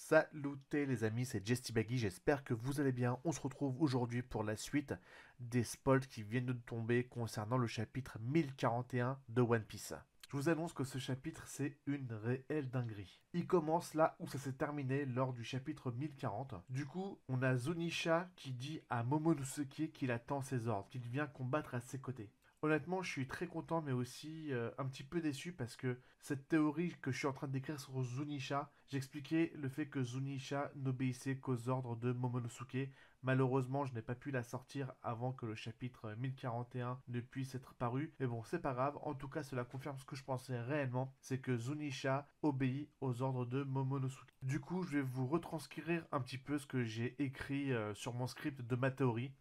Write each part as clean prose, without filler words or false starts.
Salutez les amis, c'est Jestibagi, j'espère que vous allez bien. On se retrouve aujourd'hui pour la suite des spoils qui viennent de tomber concernant le chapitre 1041 de One Piece. Je vous annonce que ce chapitre, c'est une réelle dinguerie. Il commence là où ça s'est terminé lors du chapitre 1040. Du coup, on a Zunisha qui dit à Momonosuke qu'il attend ses ordres, qu'il vient combattre à ses côtés. Honnêtement, je suis très content, mais aussi un petit peu déçu parce que cette théorie que je suis en train de décrire sur Zunisha, j'expliquais le fait que Zunisha n'obéissait qu'aux ordres de Momonosuke. Malheureusement, je n'ai pas pu la sortir avant que le chapitre 1041 ne puisse être paru. Mais bon, c'est pas grave. En tout cas, cela confirme ce que je pensais réellement, c'est que Zunisha obéit aux ordres de Momonosuke. Du coup, je vais vous retranscrire un petit peu ce que j'ai écrit sur mon script de ma théorie.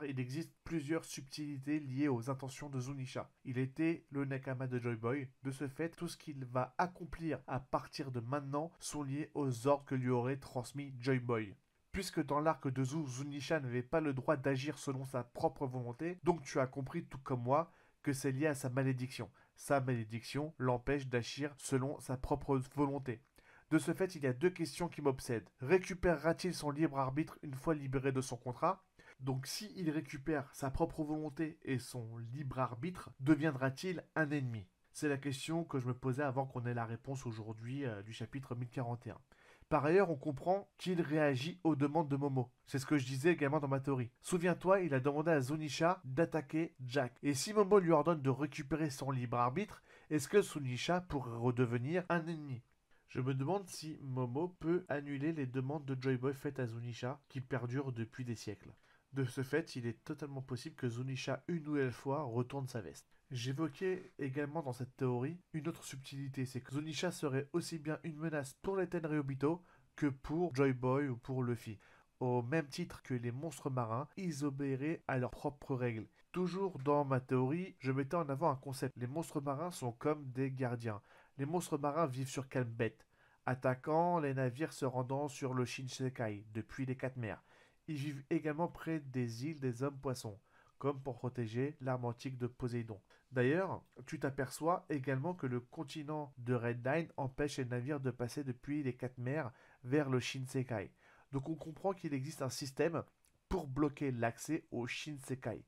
Il existe plusieurs subtilités liées aux intentions de Zunisha. Il était le Nakama de Joy Boy. De ce fait, tout ce qu'il va accomplir à partir de maintenant sont liés aux ordres que lui aurait transmis Joy Boy. Puisque dans l'arc de Zunisha n'avait pas le droit d'agir selon sa propre volonté, donc tu as compris tout comme moi que c'est lié à sa malédiction. Sa malédiction l'empêche d'agir selon sa propre volonté. De ce fait, il y a deux questions qui m'obsèdent. Récupérera-t-il son libre arbitre une fois libéré de son contrat ? Donc s'il récupère sa propre volonté et son libre arbitre, deviendra-t-il un ennemi? C'est la question que je me posais avant qu'on ait la réponse aujourd'hui du chapitre 1041. Par ailleurs, on comprend qu'il réagit aux demandes de Momo. C'est ce que je disais également dans ma théorie. Souviens-toi, il a demandé à Zunisha d'attaquer Jack. Et si Momo lui ordonne de récupérer son libre arbitre, est-ce que Zunisha pourrait redevenir un ennemi? Je me demande si Momo peut annuler les demandes de Joy Boy faites à Zunisha qui perdurent depuis des siècles. De ce fait, il est totalement possible que Zunisha une nouvelle fois retourne sa veste. J'évoquais également dans cette théorie une autre subtilité, c'est que Zunisha serait aussi bien une menace pour les Tenryubito que pour Joy Boy ou pour Luffy. Au même titre que les monstres marins, ils obéiraient à leurs propres règles. Toujours dans ma théorie, je mettais en avant un concept. Les monstres marins sont comme des gardiens. Les monstres marins vivent sur Calmbet, attaquant les navires se rendant sur le Shinsekai depuis les 4 mers. Ils vivent également près des îles des hommes-poissons, comme pour protéger l'arme antique de Poséidon. D'ailleurs, tu t'aperçois également que le continent de Red Line empêche les navires de passer depuis les 4 mers vers le Shinsekai. Donc on comprend qu'il existe un système pour bloquer l'accès au Shinsekai.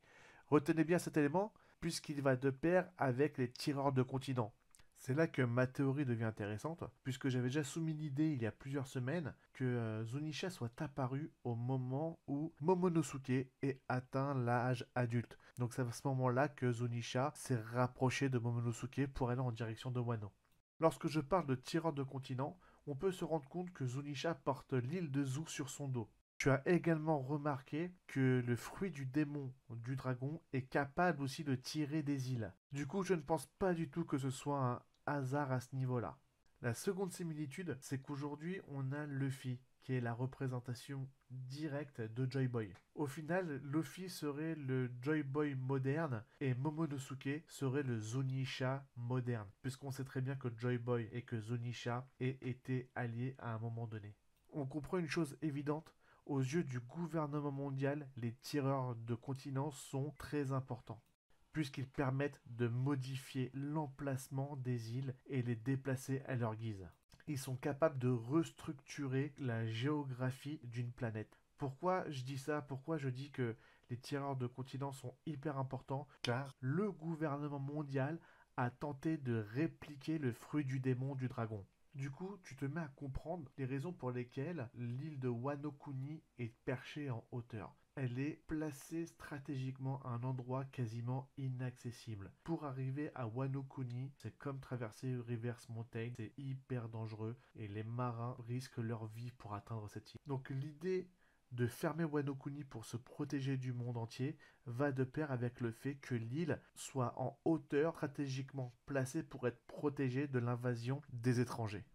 Retenez bien cet élément, puisqu'il va de pair avec les tireurs de continents. C'est là que ma théorie devient intéressante, puisque j'avais déjà soumis l'idée il y a plusieurs semaines que Zunisha soit apparu au moment où Momonosuke ait atteint l'âge adulte. Donc c'est à ce moment-là que Zunisha s'est rapproché de Momonosuke pour aller en direction de Wano. Lorsque je parle de tireur de continent, on peut se rendre compte que Zunisha porte l'île de Zou sur son dos. Tu as également remarqué que le fruit du démon du dragon est capable aussi de tirer des îles. Du coup, je ne pense pas du tout que ce soit un hasard à ce niveau-là. La seconde similitude, c'est qu'aujourd'hui, on a Luffy, qui est la représentation directe de Joy Boy. Au final, Luffy serait le Joy Boy moderne et Momonosuke serait le Zunisha moderne, puisqu'on sait très bien que Joy Boy et que Zunisha aient été alliés à un moment donné. On comprend une chose évidente, aux yeux du gouvernement mondial, les tireurs de continents sont très importants, puisqu'ils permettent de modifier l'emplacement des îles et les déplacer à leur guise. Ils sont capables de restructurer la géographie d'une planète. Pourquoi je dis ça? Pourquoi je dis que les tireurs de continents sont hyper importants? Car le gouvernement mondial a tenté de répliquer le fruit du démon du dragon. Du coup, tu te mets à comprendre les raisons pour lesquelles l'île de Wano Kuni est perchée en hauteur. Elle est placée stratégiquement à un endroit quasiment inaccessible. Pour arriver à Wano Kuni, c'est comme traverser Reverse Mountain, c'est hyper dangereux et les marins risquent leur vie pour atteindre cette île. Donc l'idée de fermer Wano Kuni pour se protéger du monde entier va de pair avec le fait que l'île soit en hauteur stratégiquement placée pour être protégée de l'invasion des étrangers.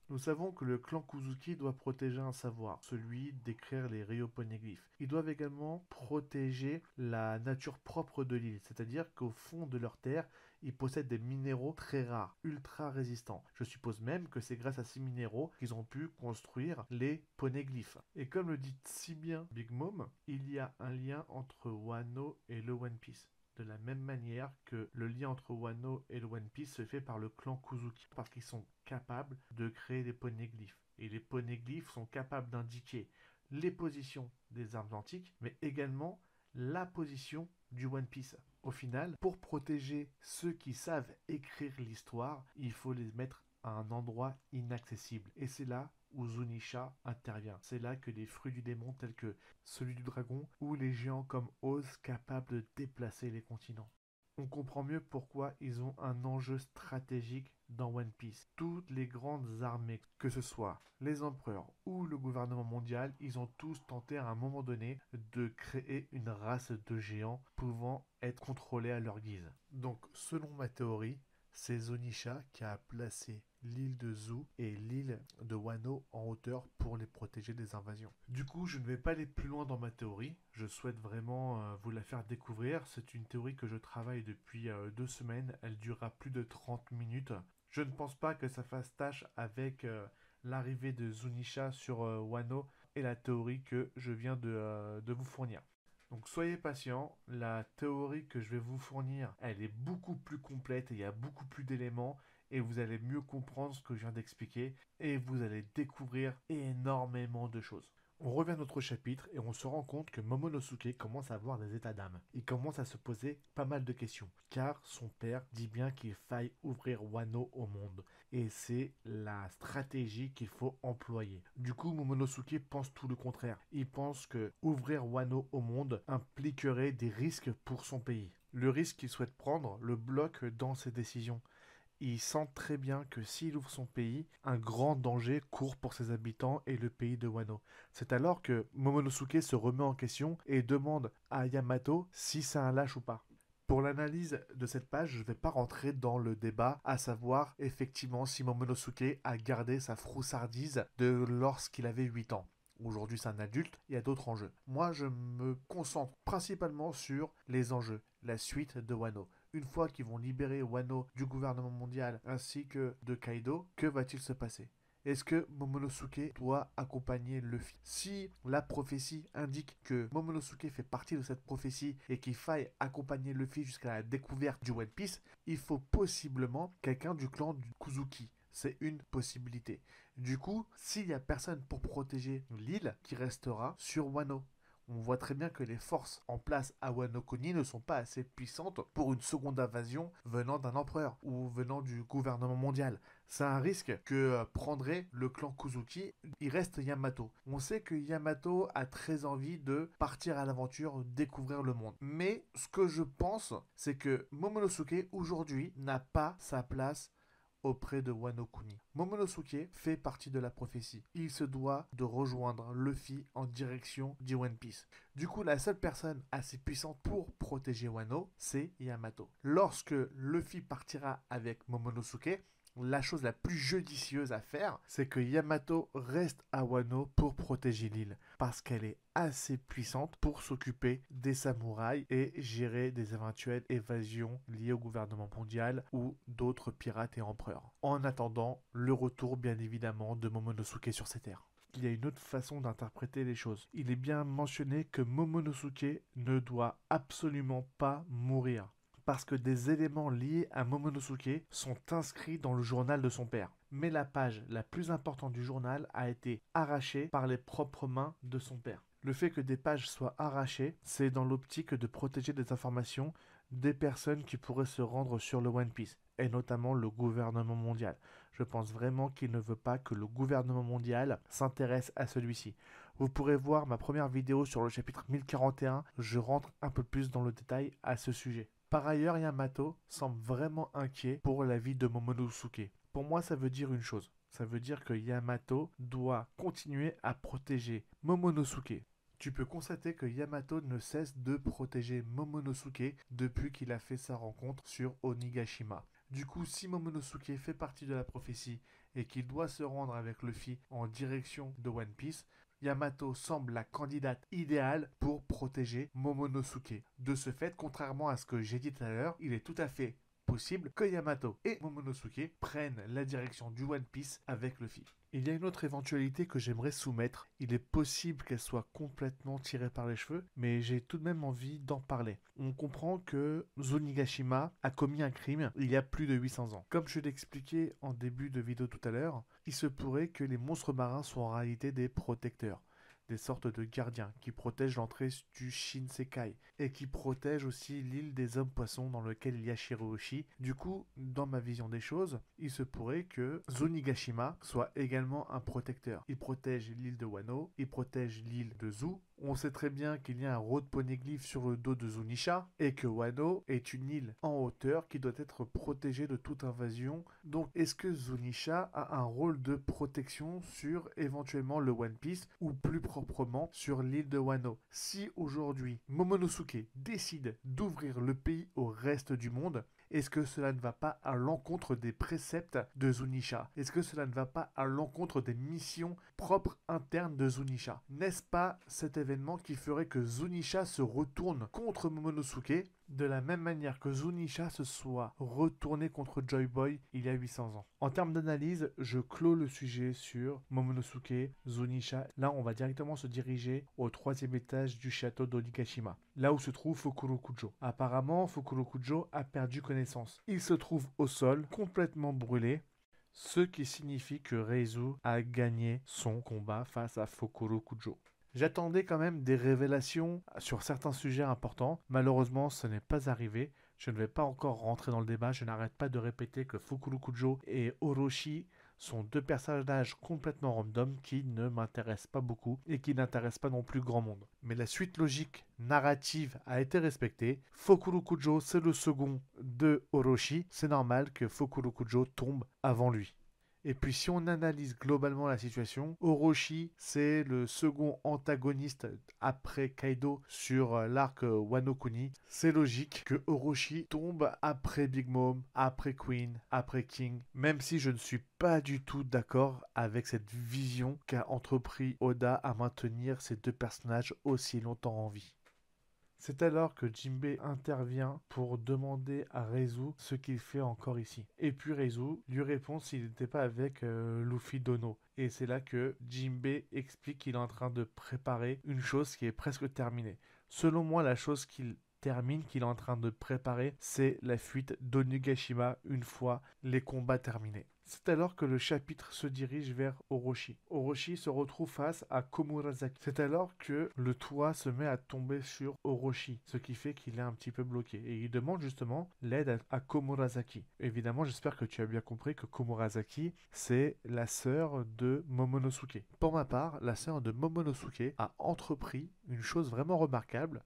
Nous savons que le clan Kuzuki doit protéger un savoir, celui d'écrire les ryoponeglyphes. Ils doivent également protéger la nature propre de l'île, c'est-à-dire qu'au fond de leur terre, ils possèdent des minéraux très rares, ultra résistants. Je suppose même que c'est grâce à ces minéraux qu'ils ont pu construire les poneglyphes. Et comme le dit si bien Big Mom, il y a un lien entre Wano et le One Piece. De la même manière que le lien entre Wano et le One Piece se fait par le clan Kuzuki, parce qu'ils sont capables de créer des poneglyphes. Et les poneglyphes sont capables d'indiquer les positions des armes antiques, mais également la position du One Piece. Au final, pour protéger ceux qui savent écrire l'histoire, il faut les mettre à un endroit inaccessible. Et c'est là où Zunisha intervient. C'est là que les fruits du démon tels que celui du dragon ou les géants comme Oz capables de déplacer les continents. On comprend mieux pourquoi ils ont un enjeu stratégique dans One Piece. Toutes les grandes armées, que ce soit les empereurs ou le gouvernement mondial, ils ont tous tenté à un moment donné de créer une race de géants pouvant être contrôlés à leur guise. Donc, selon ma théorie, c'est Zunisha qui a placé l'île de Zou et l'île de Wano en hauteur pour les protéger des invasions. Du coup, je ne vais pas aller plus loin dans ma théorie. Je souhaite vraiment vous la faire découvrir. C'est une théorie que je travaille depuis 2 semaines. Elle durera plus de 30 minutes. Je ne pense pas que ça fasse tâche avec l'arrivée de Zunisha sur Wano et la théorie que je viens de vous fournir. Donc soyez patient, la théorie que je vais vous fournir, elle est beaucoup plus complète et il y a beaucoup plus d'éléments et vous allez mieux comprendre ce que je viens d'expliquer et vous allez découvrir énormément de choses. On revient à notre chapitre et on se rend compte que Momonosuke commence à avoir des états d'âme. Il commence à se poser pas mal de questions, car son père dit bien qu'il faille ouvrir Wano au monde. Et c'est la stratégie qu'il faut employer. Du coup, Momonosuke pense tout le contraire. Il pense que ouvrir Wano au monde impliquerait des risques pour son pays. Le risque qu'il souhaite prendre le bloque dans ses décisions. Il sent très bien que s'il ouvre son pays, un grand danger court pour ses habitants et le pays de Wano. C'est alors que Momonosuke se remet en question et demande à Yamato si c'est un lâche ou pas. Pour l'analyse de cette page, je ne vais pas rentrer dans le débat, à savoir effectivement si Momonosuke a gardé sa froussardise de lorsqu'il avait 8 ans. Aujourd'hui, c'est un adulte, il y a d'autres enjeux. Moi, je me concentre principalement sur les enjeux, la suite de Wano. Une fois qu'ils vont libérer Wano du gouvernement mondial ainsi que de Kaido, que va-t-il se passer? Est-ce que Momonosuke doit accompagner Luffy? Si la prophétie indique que Momonosuke fait partie de cette prophétie et qu'il faille accompagner Luffy jusqu'à la découverte du One Piece, il faut possiblement quelqu'un du clan du Kuzuki. C'est une possibilité. Du coup, s'il n'y a personne pour protéger l'île qui restera sur Wano, on voit très bien que les forces en place à Wano Kuni ne sont pas assez puissantes pour une seconde invasion venant d'un empereur ou venant du gouvernement mondial. C'est un risque que prendrait le clan Kuzuki. Il reste Yamato. On sait que Yamato a très envie de partir à l'aventure, découvrir le monde. Mais ce que je pense, c'est que Momonosuke aujourd'hui n'a pas sa place auprès de Wano Kuni. Momonosuke fait partie de la prophétie. Il se doit de rejoindre Luffy en direction du One Piece. Du coup, la seule personne assez puissante pour protéger Wano, c'est Yamato. Lorsque Luffy partira avec Momonosuke, la chose la plus judicieuse à faire, c'est que Yamato reste à Wano pour protéger l'île, parce qu'elle est assez puissante pour s'occuper des samouraïs et gérer des éventuelles évasions liées au gouvernement mondial ou d'autres pirates et empereurs. En attendant, le retour bien évidemment de Momonosuke sur ces terres. Il y a une autre façon d'interpréter les choses. Il est bien mentionné que Momonosuke ne doit absolument pas mourir, parce que des éléments liés à Momonosuke sont inscrits dans le journal de son père. Mais la page la plus importante du journal a été arrachée par les propres mains de son père. Le fait que des pages soient arrachées, c'est dans l'optique de protéger des informations des personnes qui pourraient se rendre sur le One Piece, et notamment le gouvernement mondial. Je pense vraiment qu'il ne veut pas que le gouvernement mondial s'intéresse à celui-ci. Vous pourrez voir ma première vidéo sur le chapitre 1041, je rentre un peu plus dans le détail à ce sujet. Par ailleurs, Yamato semble vraiment inquiet pour la vie de Momonosuke. Pour moi, ça veut dire une chose. Ça veut dire que Yamato doit continuer à protéger Momonosuke. Tu peux constater que Yamato ne cesse de protéger Momonosuke depuis qu'il a fait sa rencontre sur Onigashima. Du coup, si Momonosuke fait partie de la prophétie et qu'il doit se rendre avec Luffy en direction de One Piece, Yamato semble la candidate idéale pour protéger Momonosuke. De ce fait, contrairement à ce que j'ai dit tout à l'heure, il est tout à fait possible que Yamato et Momonosuke prennent la direction du One Piece avec Luffy. Il y a une autre éventualité que j'aimerais soumettre. Il est possible qu'elle soit complètement tirée par les cheveux, mais j'ai tout de même envie d'en parler. On comprend que Zonigashima a commis un crime il y a plus de 800 ans. Comme je l'ai expliqué en début de vidéo tout à l'heure, il se pourrait que les monstres marins soient en réalité des protecteurs, des sortes de gardiens qui protègent l'entrée du Shinsekai et qui protègent aussi l'île des hommes poissons dans lequel il y a Shirooshi. Du coup, dans ma vision des choses, il se pourrait que Zunigashima soit également un protecteur. Il protège l'île de Wano, il protège l'île de Zu. On sait très bien qu'il y a un road poneglyph sur le dos de Zunisha et que Wano est une île en hauteur qui doit être protégée de toute invasion. Donc est-ce que Zunisha a un rôle de protection sur éventuellement le One Piece ou plus proprement sur l'île de Wano? Si aujourd'hui Momonosuke décide d'ouvrir le pays au reste du monde, est-ce que cela ne va pas à l'encontre des préceptes de Zunisha? Est-ce que cela ne va pas à l'encontre des missions propres internes de Zunisha? N'est-ce pas cet événement qui ferait que Zunisha se retourne contre Momonosuke de la même manière que Zunisha se soit retourné contre Joy Boy il y a 800 ans? En termes d'analyse, je clôt le sujet sur Momonosuke, Zunisha. Là, on va directement se diriger au 3e étage du château d'Onigashima, là où se trouve Fukurokujo. Apparemment, Fukurokujo a perdu connaissance. Il se trouve au sol, complètement brûlé, ce qui signifie que Reizu a gagné son combat face à Fukurokujo. J'attendais quand même des révélations sur certains sujets importants. Malheureusement, ce n'est pas arrivé. Je ne vais pas encore rentrer dans le débat. Je n'arrête pas de répéter que Fukurokujo et Orochi sont deux personnages complètement random qui ne m'intéressent pas beaucoup et qui n'intéressent pas non plus grand monde. Mais la suite logique narrative a été respectée. Fukurokujo, c'est le second de Orochi. C'est normal que Fukurokujo tombe avant lui. Et puis si on analyse globalement la situation, Orochi c'est le second antagoniste après Kaido sur l'arc Wano Kuni. C'est logique que Orochi tombe après Big Mom, après Queen, après King, même si je ne suis pas du tout d'accord avec cette vision qu'a entrepris Oda à maintenir ces deux personnages aussi longtemps en vie. C'est alors que Jinbei intervient pour demander à Reizu ce qu'il fait encore ici. Et puis Reizu lui répond s'il n'était pas avec Luffy Dono. Et c'est là que Jinbei explique qu'il est en train de préparer une chose qui est presque terminée. Selon moi, la chose qu'il termine, qu'il est en train de préparer, c'est la fuite d'Onigashima une fois les combats terminés. C'est alors que le chapitre se dirige vers Orochi. Orochi se retrouve face à Komurasaki. C'est alors que le toit se met à tomber sur Orochi, ce qui fait qu'il est un petit peu bloqué. Et il demande justement l'aide à Komurasaki. Évidemment, j'espère que tu as bien compris que Komurasaki, c'est la sœur de Momonosuke. Pour ma part, la sœur de Momonosuke a entrepris une chose vraiment remarquable.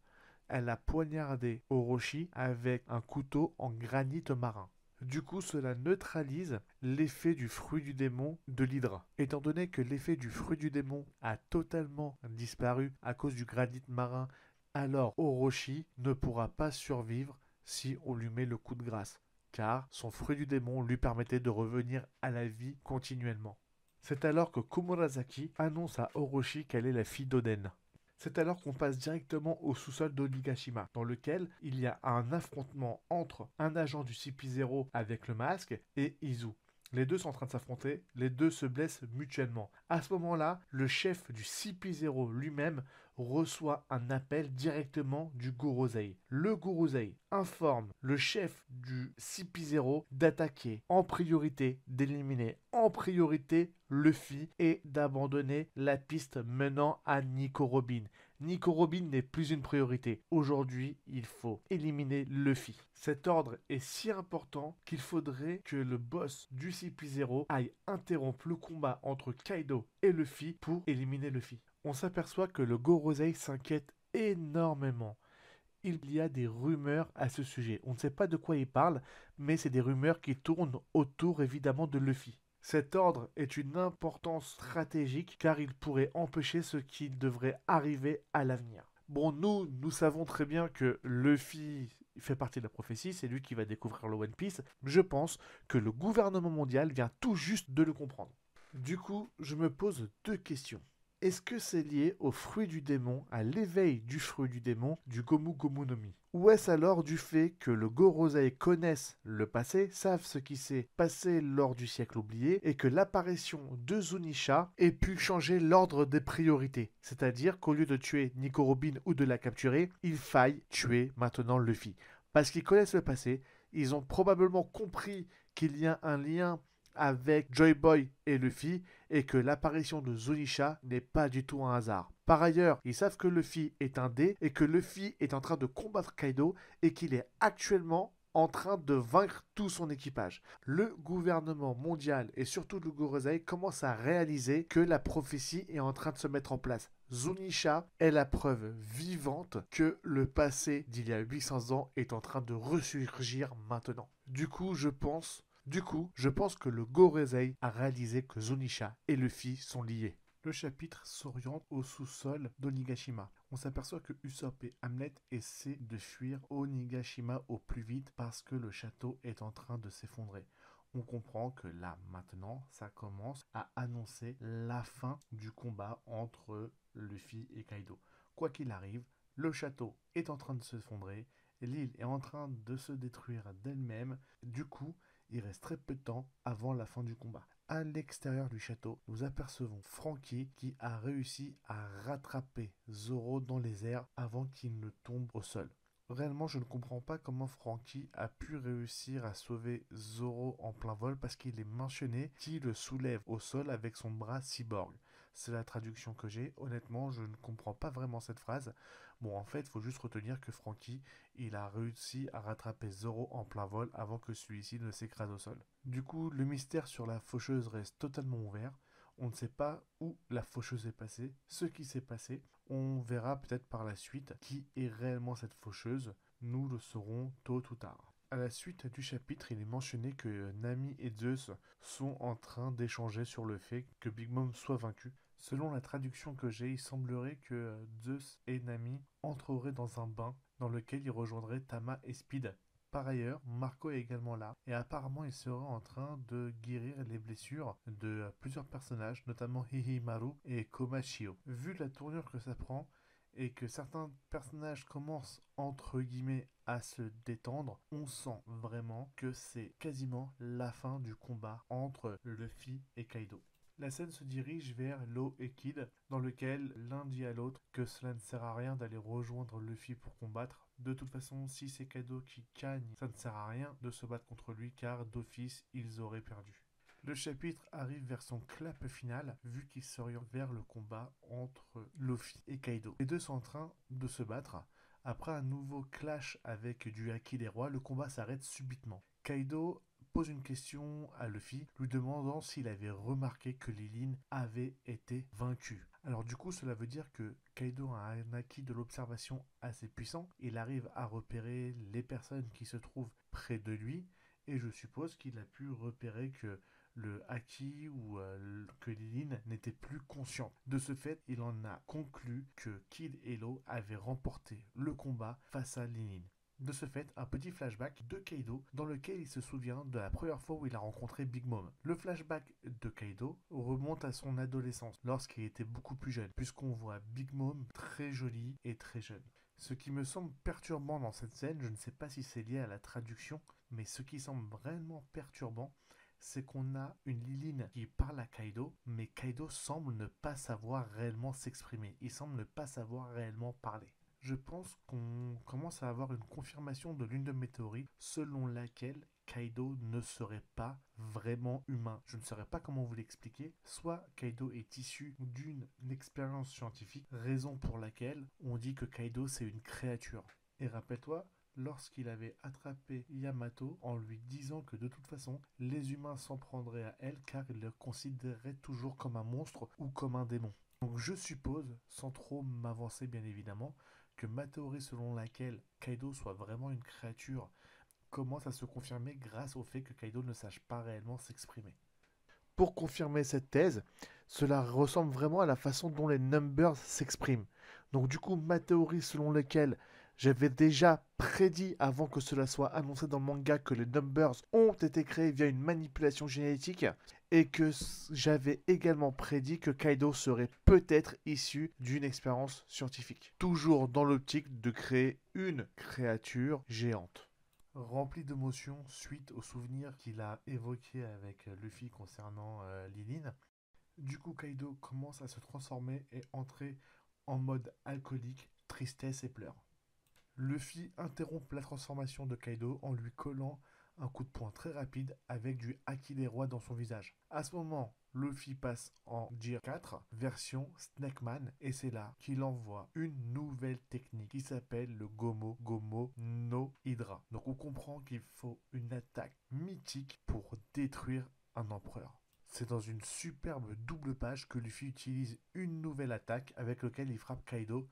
Elle a poignardé Orochi avec un couteau en granit marin. Du coup, cela neutralise l'effet du fruit du démon de l'hydre. Étant donné que l'effet du fruit du démon a totalement disparu à cause du granit marin, alors Orochi ne pourra pas survivre si on lui met le coup de grâce, car son fruit du démon lui permettait de revenir à la vie continuellement. C'est alors que Komurasaki annonce à Orochi qu'elle est la fille d'Oden. C'est alors qu'on passe directement au sous-sol d'Onigashima, dans lequel il y a un affrontement entre un agent du CP0 avec le masque et Izu. Les deux sont en train de s'affronter, les deux se blessent mutuellement. À ce moment-là, le chef du CP0 lui-même reçoit un appel directement du Gorosei. Le Gorosei informe le chef du CP0 d'attaquer en priorité, d'éliminer en priorité Luffy et d'abandonner la piste menant à Nico Robin. Nico Robin n'est plus une priorité. Aujourd'hui, il faut éliminer Luffy. Cet ordre est si important qu'il faudrait que le boss du CP0 aille interrompre le combat entre Kaido et Luffy pour éliminer Luffy. On s'aperçoit que le Gorosei s'inquiète énormément. Il y a des rumeurs à ce sujet. On ne sait pas de quoi il parle, mais c'est des rumeurs qui tournent autour évidemment de Luffy. Cet ordre est une importance stratégique car il pourrait empêcher ce qui devrait arriver à l'avenir. Bon, nous savons très bien que Luffy fait partie de la prophétie, c'est lui qui va découvrir le One Piece. Je pense que le gouvernement mondial vient tout juste de le comprendre. Du coup, je me pose deux questions. Est-ce que c'est lié au fruit du démon, à l'éveil du fruit du démon, du Gomu Gomu no Mi? Ou est-ce alors du fait que le Gorosei connaissent le passé, savent ce qui s'est passé lors du siècle oublié, et que l'apparition de Zunisha ait pu changer l'ordre des priorités? C'est-à-dire qu'au lieu de tuer Nico Robin ou de la capturer, il faille tuer maintenant Luffy. Parce qu'ils connaissent le passé, ils ont probablement compris qu'il y a un lien avec Joy Boy et Luffy et que l'apparition de Zunisha n'est pas du tout un hasard. Par ailleurs, ils savent que Luffy est un dé et que Luffy est en train de combattre Kaido et qu'il est actuellement en train de vaincre tout son équipage. Le gouvernement mondial et surtout le Gorosei commencent à réaliser que la prophétie est en train de se mettre en place. Zunisha est la preuve vivante que le passé d'il y a 800 ans est en train de ressurgir maintenant. Du coup, je pense que le Gorosei a réalisé que Zunisha et Luffy sont liés. Le chapitre s'oriente au sous-sol d'Onigashima. On s'aperçoit que Usopp et Hamlet essaient de fuir Onigashima au plus vite parce que le château est en train de s'effondrer. On comprend que là, maintenant, ça commence à annoncer la fin du combat entre Luffy et Kaido. Quoi qu'il arrive, le château est en train de s'effondrer, l'île est en train de se détruire d'elle-même. Du coup, il reste très peu de temps avant la fin du combat. À l'extérieur du château, nous apercevons Franky qui a réussi à rattraper Zoro dans les airs avant qu'il ne tombe au sol. Réellement, je ne comprends pas comment Franky a pu réussir à sauver Zoro en plein vol parce qu'il est mentionné qu'il le soulève au sol avec son bras cyborg. C'est la traduction que j'ai. Honnêtement, je ne comprends pas vraiment cette phrase. Bon, en fait, il faut juste retenir que Franky, il a réussi à rattraper Zoro en plein vol avant que celui-ci ne s'écrase au sol. Du coup, le mystère sur la faucheuse reste totalement ouvert. On ne sait pas où la faucheuse est passée, ce qui s'est passé. On verra peut-être par la suite qui est réellement cette faucheuse. Nous le saurons tôt ou tard. À la suite du chapitre, il est mentionné que Nami et Zeus sont en train d'échanger sur le fait que Big Mom soit vaincu. Selon la traduction que j'ai, il semblerait que Zeus et Nami entreraient dans un bain dans lequel ils rejoindraient Tama et Speed. Par ailleurs, Marco est également là et apparemment il serait en train de guérir les blessures de plusieurs personnages, notamment Hihimaru et Komashio. Vu la tournure que ça prend et que certains personnages commencent entre guillemets à se détendre, on sent vraiment que c'est quasiment la fin du combat entre Luffy et Kaido. La scène se dirige vers Law et Kid, dans lequel l'un dit à l'autre que cela ne sert à rien d'aller rejoindre Luffy pour combattre. De toute façon, si c'est Kaido qui gagne, ça ne sert à rien de se battre contre lui car d'office, ils auraient perdu. Le chapitre arrive vers son clap final, vu qu'il s'oriente vers le combat entre Luffy et Kaido. Les deux sont en train de se battre. Après un nouveau clash avec du haki des rois, le combat s'arrête subitement. Kaido pose une question à Luffy, lui demandant s'il avait remarqué que Lilin avait été vaincue. Alors du coup, cela veut dire que Kaido a un acquis de l'observation assez puissant. Il arrive à repérer les personnes qui se trouvent près de lui, et je suppose qu'il a pu repérer que le Haki ou que Lilin n'était plus conscient. De ce fait, il en a conclu que Kid et Law avaient remporté le combat face à Lilin. De ce fait, un petit flashback de Kaido dans lequel il se souvient de la première fois où il a rencontré Big Mom. Le flashback de Kaido remonte à son adolescence, lorsqu'il était beaucoup plus jeune, puisqu'on voit Big Mom très jolie et très jeune. Ce qui me semble perturbant dans cette scène, je ne sais pas si c'est lié à la traduction, mais ce qui semble vraiment perturbant, c'est qu'on a une Lilin qui parle à Kaido, mais Kaido semble ne pas savoir réellement s'exprimer. Il semble ne pas savoir réellement parler. Je pense qu'on commence à avoir une confirmation de l'une de mes théories selon laquelle Kaido ne serait pas vraiment humain. Je ne saurais pas comment vous l'expliquer. Soit Kaido est issu d'une expérience scientifique, raison pour laquelle on dit que Kaido c'est une créature. Et rappelle-toi, lorsqu'il avait attrapé Yamato en lui disant que de toute façon, les humains s'en prendraient à elle car ils le considéraient toujours comme un monstre ou comme un démon. Donc je suppose, sans trop m'avancer bien évidemment, que ma théorie selon laquelle Kaido soit vraiment une créature commence à se confirmer grâce au fait que Kaido ne sache pas réellement s'exprimer. Pour confirmer cette thèse, cela ressemble vraiment à la façon dont les Numbers s'expriment. Donc du coup, ma théorie selon laquelle j'avais déjà prédit avant que cela soit annoncé dans le manga que les Numbers ont été créés via une manipulation génétique et que j'avais également prédit que Kaido serait peut-être issu d'une expérience scientifique. Toujours dans l'optique de créer une créature géante. Rempli d'émotions suite aux souvenirs qu'il a évoqués avec Luffy concernant Lilin. Du coup, Kaido commence à se transformer et entrer en mode alcoolique, tristesse et pleurs. Luffy interrompt la transformation de Kaido en lui collant un coup de poing très rapide avec du Haki des rois dans son visage. À ce moment, Luffy passe en Gear 4, version Snakeman, et c'est là qu'il envoie une nouvelle technique qui s'appelle le Gomo Gomo no Hydra. Donc on comprend qu'il faut une attaque mythique pour détruire un empereur. C'est dans une superbe double page que Luffy utilise une nouvelle attaque avec laquelle il frappe Kaido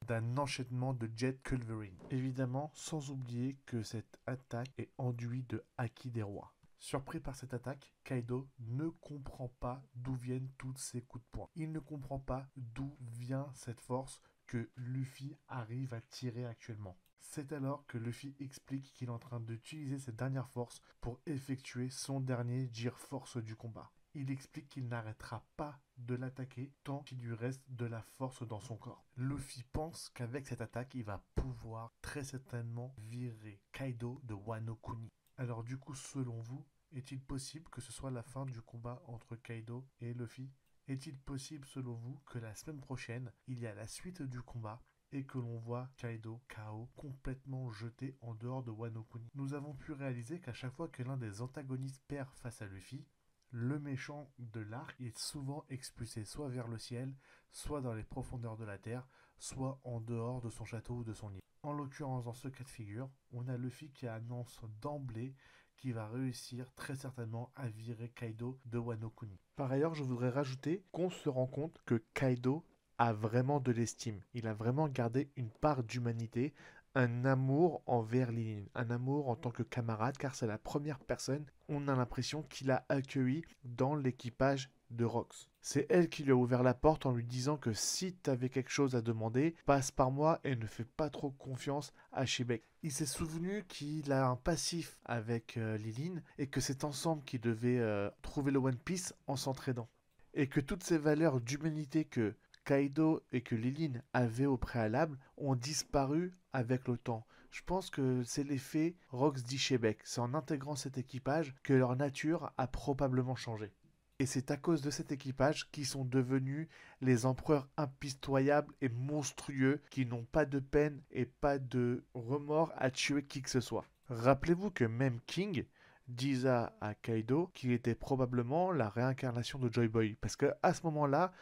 d'un enchaînement de Jet Culverin. Évidemment, sans oublier que cette attaque est enduite de Haki des rois. Surpris par cette attaque, Kaido ne comprend pas d'où viennent tous ces coups de poing. Il ne comprend pas d'où vient cette force que Luffy arrive à tirer actuellement. C'est alors que Luffy explique qu'il est en train d'utiliser cette dernière force pour effectuer son dernier Gear Force du combat. Il explique qu'il n'arrêtera pas de l'attaquer tant qu'il lui reste de la force dans son corps. Luffy pense qu'avec cette attaque, il va pouvoir très certainement virer Kaido de Wano Kuni. Alors du coup, selon vous, est-il possible que ce soit la fin du combat entre Kaido et Luffy? Est-il possible selon vous que la semaine prochaine, il y a la suite du combat et que l'on voit Kaido KO complètement jeté en dehors de Wano Kuni? Nous avons pu réaliser qu'à chaque fois que l'un des antagonistes perd face à Luffy, le méchant de l'arc est souvent expulsé soit vers le ciel, soit dans les profondeurs de la terre, soit en dehors de son château ou de son île. En l'occurrence, dans ce cas de figure, on a Luffy qui annonce d'emblée qu'il va réussir très certainement à virer Kaido de Wano Kuni. Par ailleurs, je voudrais rajouter qu'on se rend compte que Kaido a vraiment de l'estime. Il a vraiment gardé une part d'humanité, un amour envers Lilin, un amour en tant que camarade, car c'est la première personne, on a l'impression qu'il a accueilli dans l'équipage de Rox. C'est elle qui lui a ouvert la porte en lui disant que si tu avais quelque chose à demander, passe par moi et ne fais pas trop confiance à Shibek. Il s'est souvenu qu'il a un passif avec Lilin et que c'est ensemble qu'ils devaient trouver le One Piece en s'entraidant. Et que toutes ces valeurs d'humanité que Kaido et que Lilin avaient au préalable ont disparu avec le temps. Je pense que c'est l'effet Rox d'Ishebek. C'est en intégrant cet équipage que leur nature a probablement changé. Et c'est à cause de cet équipage qu'ils sont devenus les empereurs impitoyables et monstrueux qui n'ont pas de peine et pas de remords à tuer qui que ce soit. Rappelez-vous que même King disait à Kaido qu'il était probablement la réincarnation de Joy Boy. Parce que à ce moment-là,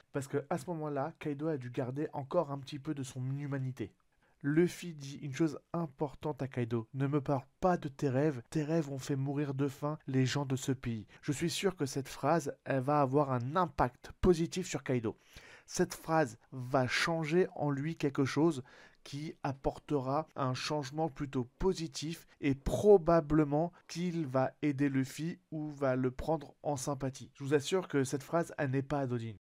Kaido a dû garder encore un petit peu de son humanité. Luffy dit une chose importante à Kaido. Ne me parle pas de tes rêves ont fait mourir de faim les gens de ce pays. Je suis sûr que cette phrase, elle va avoir un impact positif sur Kaido. Cette phrase va changer en lui quelque chose qui apportera un changement plutôt positif et probablement qu'il va aider Luffy ou va le prendre en sympathie. Je vous assure que cette phrase, elle n'est pas anodine.